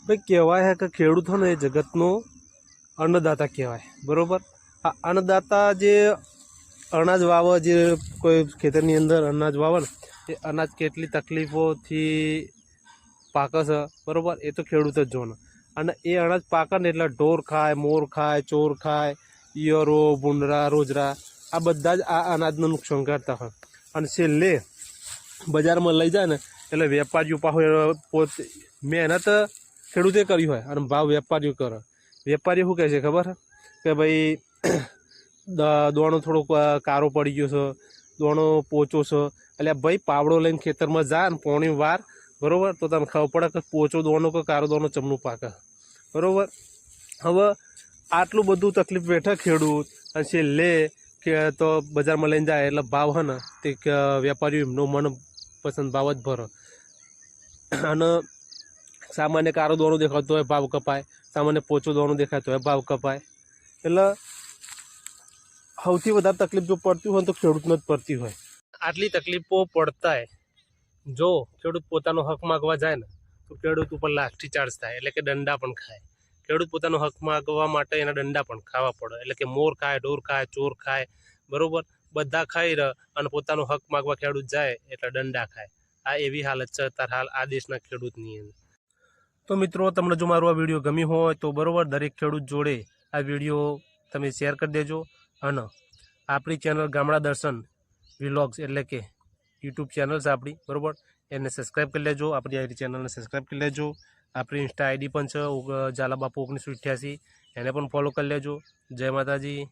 भाई कहेवाय है कि खेडूत है ने जगतनो अन्नदाता कहेवाय बरोबर। आ अन्नदाता जे अनाज वावे जे कोई खेतरनी अंदर अनाज वावे ए अनाज केटली तकलीफोथी पाके छे बरोबर, ए तो खेडूत ज जोने। अने ए अनाज पाके ने એટલે ઢોર ખાય, મોર ખાય, ચોર ખાય, ઈયરો, ભૂંડરા, રોજરા આ બધા જ આ અનાજનું નુકસાન કરતા હોય। અને છેલ્લે બજારમાં લઈ જાય ને એટલે વેપારીઓ પાછો પોતે મહેનત ખેડૂતે કરી હોય અને ભાવ વેપારીઓ કરે। વેપારીઓ શું કહે છે ખબર કે ભાઈ દોણો થોડોક કારો પડી ગયો છે, દોણો પોચો છે, એટલે ભાઈ પાવડો લઈને ખેતરમાં જા ને પોણી વાર બરોબર, તો તને ખબર પડે કે પોચો દોણો કે કારો દોણો ચમનું પાકે બરોબર। હવે આટલું બધું તકલીફ બેઠે ખેડૂત અને છેલ્લે કે તો બજારમાં લઈને જાય એટલે ભાવ હે ને તે વેપારીઓ એમનો મનપસંદ ભાવ જ ભરે। અને સામાન્ય કારો દોણો દેખાતો હોય ભાવ કપાય, સામાન્ય પોચો દોણો દેખાતો હોય ભાવ કપાય। એટલે સૌથી વધારે તકલીફ જો પડતી હોય તો ખેડૂતને જ પડતી હોય। આટલી તકલીફો પડતાય જો ખેડૂત પોતાનો હક માગવા જાય ને તો ખેડૂત ઉપર લાઠી ચાર્જ થાય, એટલે કે દંડા પણ ખાય। ખેડૂત પોતાનો હક માગવા માટે એના દંડા પણ ખાવા પડે, એટલે કે મોર ખાય, ઢોર ખાય, ચોર ખાય બરોબર, બધા ખાઈ રહે અને પોતાનો હક માગવા ખેડૂત જાય એટલે દંડા ખાય। આ એવી હાલત છે અત્યારે હાલ આ દેશના ખેડૂતની અંદર। તો મિત્રો તમને જો મારો આ વિડીયો ગમ્યો હોય તો બરોબર દરેક ખેડૂત જોડે આ વિડીયો તમે શેર કરી દેજો। અને આપણી ચેનલ ગામડા દર્શન વ્લોગ્સ એટલે કે યુટ્યુબ ચેનલ છે આપણી બરોબર, એને સબસ્ક્રાઈબ કરી લેજો। આપણી આઈડી ચેનલને સબસ્ક્રાઈબ કરી લેજો। આપણી ઇન્સ્ટા આઈડી પણ છે ઝાલા બાપુ 1988, એને પણ ફોલો કરી લેજો। જય માતાજી।